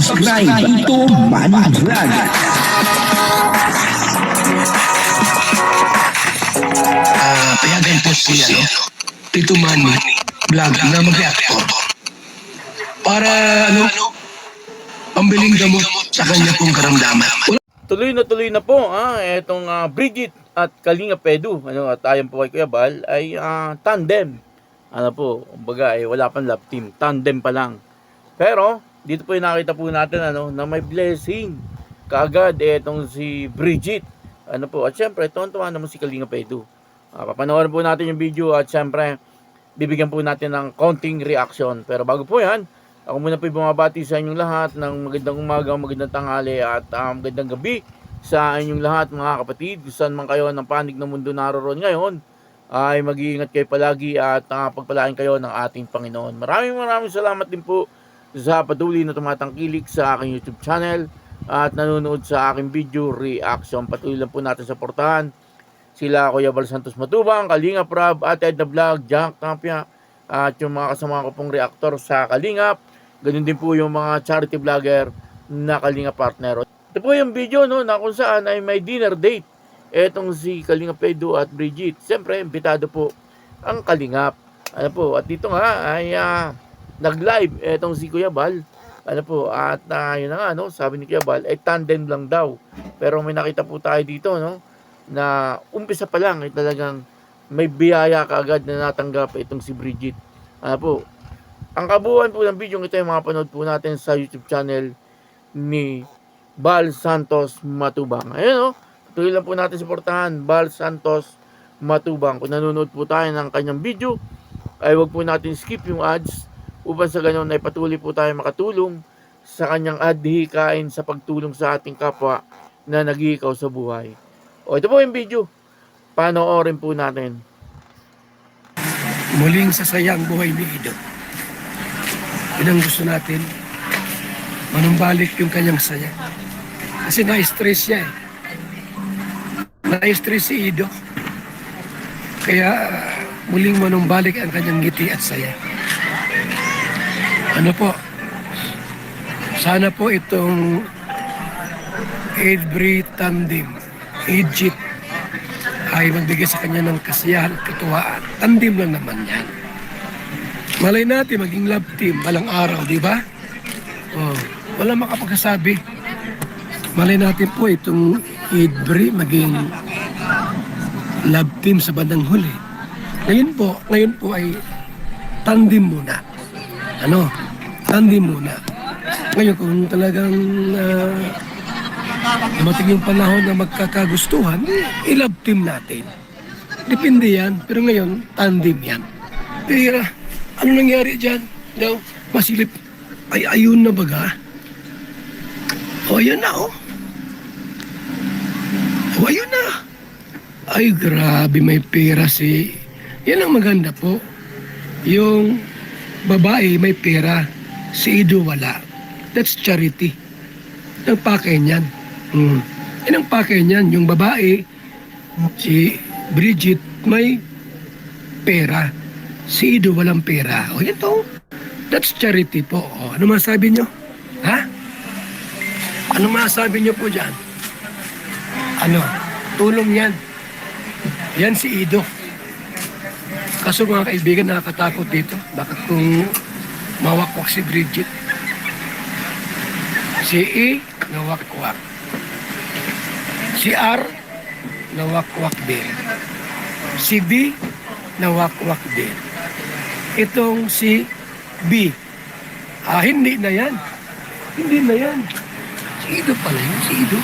subscribe Tito Manny Vlog. Payagan po si Tito Manny Vlog na mag-reactor para pambiling gamot sa kanya pong karamdaman. Tuloy na po etong Bridget at Kalinga Pedu at ayon po kay Kuya Bal ay tandem. Kumbaga wala pang love team, tandem pa lang. Pero dito po nakita po natin na may blessing kaagad etong si Bridget. At syempre tuwan-tuwa naman si Kalinga Pedu. Papanoorin po natin yung video at syempre bibigyan po natin ng konting reaction. Pero bago po yan, ako muna po bumabati sa inyong lahat ng magandang umaga, magandang tanghali at magandang gabi sa inyong lahat mga kapatid. Saan man kayo ng panig ng mundo naroon ngayon, ay mag-iingat kayo palagi at pagpalain kayo ng ating Panginoon. Maraming salamat din po sa patuloy na tumatangkilik sa aking YouTube channel at nanonood sa aking video reaction. Patuloy lang po natin suportahan sila Kuya Bal Santos Matubang, Kalinga Prab, at Edna Vlog, Jack Tapia at yung mga kasama ko pong reactor sa Kalingap. Ganun din po yung mga charity vlogger na Kalinga partner. Ito po yung video na kung saan ay may dinner date etong si Kalinga Pedu at Bridget. Siyempre, imbitado po ang Kalingap. At dito nga ay nag-live etong si Kuya Bal. At yun na nga, sabi ni Kuya Bal, ay tandem lang daw. Pero may nakita po tayo dito, na umpisa pa lang ay talagang may biyaya kaagad na natanggap itong si Bridget. Ang kabuuan po ng video ito ay mapanood po natin sa YouTube channel ni Bal Santos Matubang. Ayun tuloy lang po natin suportahan Bal Santos Matubang. Kung nanonood po tayo ng kanyang video, ay wag po natin skip yung ads upang sa ganun ay patuloy po tayo makatulong sa kanyang adhikain sa pagtulong sa ating kapwa na naghihikaw sa buhay. Ito po yung video. Panoorin po natin. Muling sasayang buhay ni Ido. Yun ang gusto natin, manumbalik yung kanyang saya. Kasi na-stress siya Na-stress si Ido. Kaya muling manumbalik ang kanyang ngiti at saya. Sana po itong every tandem, Egypt, ay magbigay sa kanya ng kasiyahan at katuwaan. Tandem lang naman yan. Malay natin maging love team balang araw, di ba? Wala makapagsasabi. Malay natin po itong Idri maging love team sa bandang huli. Ngayon po ay tandem muna. Tandem muna. Ngayon kung talagang dumating yung panahon na magkakagustuhan, i-love team natin. Depende yan. Pero ngayon, tandem yan. Pero ano nangyari dyan? Masilip. Ay, ayun na baga. Ayun na, ayun na. Ay, grabe, may pera si... Yan ang maganda po. Yung babae may pera, si Ido wala. That's charity. Ang pakay niyan. Yan ang pakay niyan. Yung babae, si Bridget, may pera. Si Ido walang pera. Ito. That's charity po. Ano masabi nyo? Ano masabi nyo po dyan? Tulong yan. Yan si Ido. Kaso mga kaibigan, nakakatakot dito. Bakit kung mawakwak si Bridget? Si E, nawakwak. Si R, nawakwak din. Si B, nawakwak din. Itong si B, hindi na yan. Hindi na yan. Si Ido pala yun, si Ido.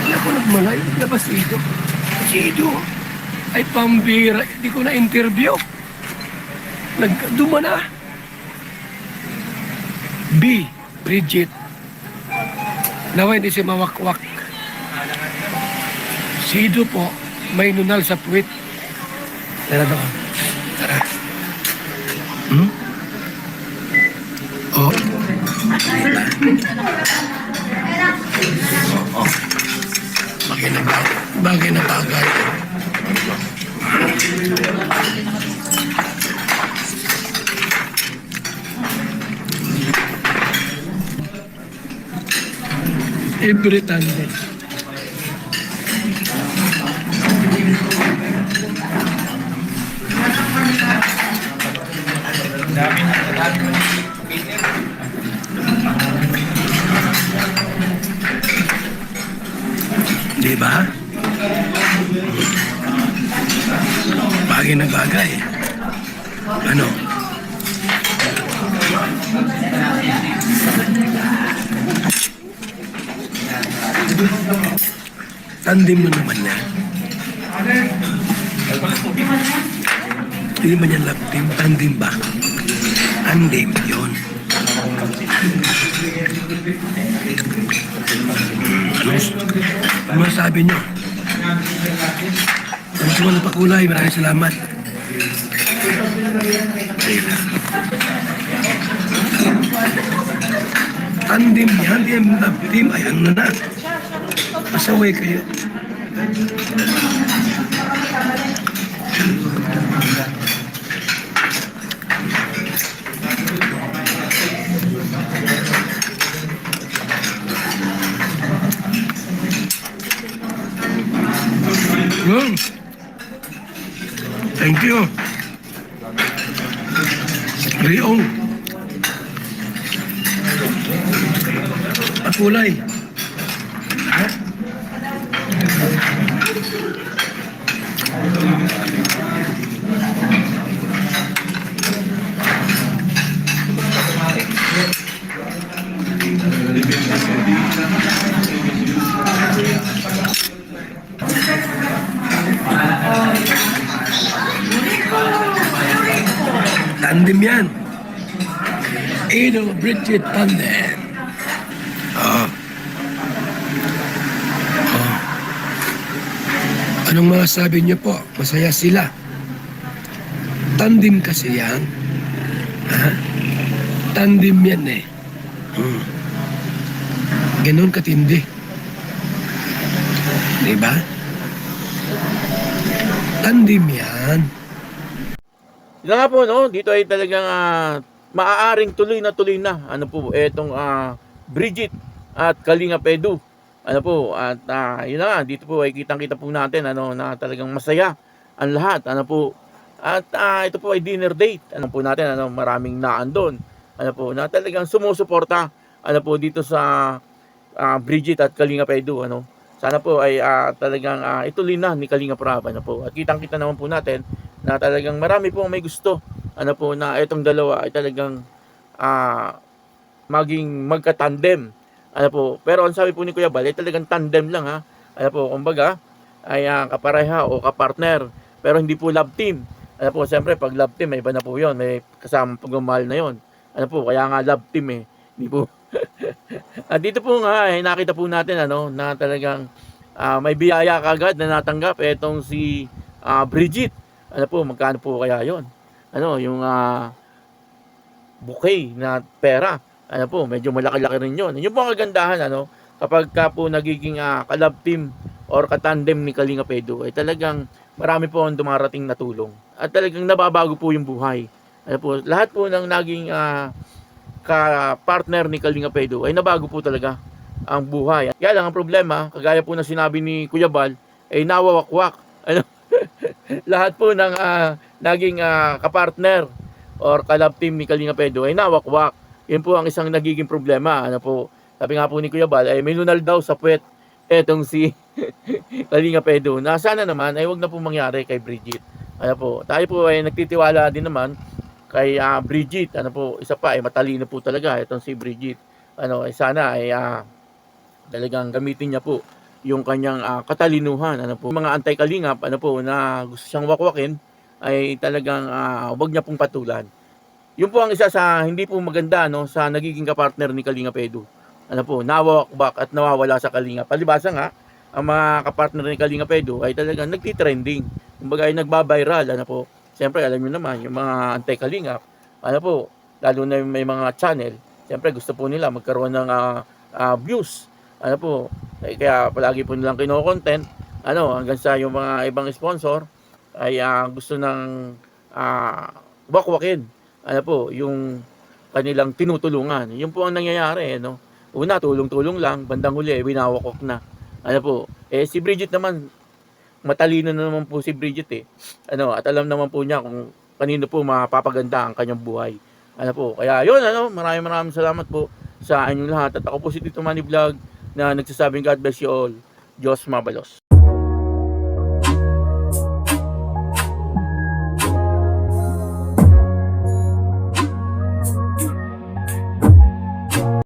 Hindi ako nagmalay, labas si Ido. Si Ido ay pambira, hindi ko na interview. Nagduma na. B, Bridget. Nawa hindi si mawakwak. Si Ido po, may nunal sa puwit. Tara doon. Tara. Bagay na bagay. Every tandem. Di ba? Bagay na bagay. Ano? Tandem mo naman yan. Hindi man yan love team, tandem ba? Tandem yun. Ano masasabi nyo? Ano sa mga pakulay, maraming salamat. Tandem yan, di yan love team, ay ano na. Pasaway kayo. Thank you. Riong. Pakulay. Tandem yan. Edo Bridget Tandem. Anong masasabi niyo po? Masaya sila. Tandem kasi yan. Ha? Tandem yan eh. Ganon katindi. Diba? Tandem yan. Yun nga po, no? Dito ay talagang maaaring tuloy na ano po, etong Bridget at Kalingap Edu. Ano po, at yun na nga, dito po ay kitang-kita po natin ano, na talagang masaya ang lahat. Ano po, at ito po ay dinner date. Ano po natin, ano, maraming naandun. Ano po, na talagang sumusuporta ano po dito sa Bridget at Kalingap Edu. Ano. Sana po ay talagang ituloy na ni Kalingap Rab. Ano po, at kitang-kita naman po natin na talagang marami po may gusto ano po na itong dalawa ay talagang maging magka-tandem ano po, pero ang sabi po ni Kuya Bal ay talagang tandem lang ha, ano po, kumbaga ay kapareha o kapartner pero hindi po love team ano po, siyempre pag love team may iba na po yun, may kasamang pagmamahal na yun ano po, kaya nga love team eh, hindi po at dito po nga ay nakita po natin ano na talagang may biyaya kagad na natanggap etong si Bridget. Ano po, magkano po kaya yon? Ano, yung bouquet na pera. Ano po, medyo malaki-laki rin yun. Yung po ang kagandahan, ano, kapag ka po nagiging kalab team or katandem ni Kalingap Edu, ay talagang marami po ang dumarating na tulong. At talagang nababago po yung buhay. Ano po, lahat po ng naging ka-partner ni Kalingap Edu ay nabago po talaga ang buhay. Kaya lang ang problema, kagaya po na sinabi ni Kuya Bal, ay nawawakwak. Ano? Lahat po ng naging kapartner or kalab team ni Kalingap Edu ay nawakwak. Yun po ang isang nagiging problema. Ano po, sabi nga po ni Kuya Bal ay may lunal daw sa puwet etong si Kalingap Edu na sana naman ay wag na po mangyari kay Bridget. Ano po, tayo po ay nagtitiwala din naman kay Bridget. Ano po, isa pa ay matalino po talaga etong si Bridget. Ano, ay sana ay talagang gamitin niya po yung kanyang katalinuhan, ano po, mga anti-kalingap, ano po, na gusto siyang wakwakin, ay talagang wag niya pong patulan. Yun po ang isa sa hindi po maganda, no, sa nagiging kapartner ni Kalingap Edu. Ano po, nawawakbak at nawawala sa Kalingap. Palibasa nga, ang mga kapartner ni Kalingap Edu ay talagang nagtitrending. Kumbaga ay nagbabiral, ano po. Siyempre, alam niyo naman, yung mga anti-kalingap, ano po, lalo na may mga channel, siyempre gusto po nila magkaroon ng views. Ano po, kaya palagi po nilang kino-content, ano, hanggang sa yung mga ibang sponsor ay gusto ng wakwakin, ano po, yung kanilang tinutulungan. Yun po ang nangyayari, no? Una, tulong-tulong lang, bandang huli, winawakok na. Ano po, si Bridget naman, matalino na naman po si Bridget at alam naman po niya kung kanino po mapapaganda ang kanyang buhay. Kaya yun, maraming salamat po sa inyong lahat. At ako po si Tito Manny Vlog na nagsasabing God bless you all. Diyos mabalos.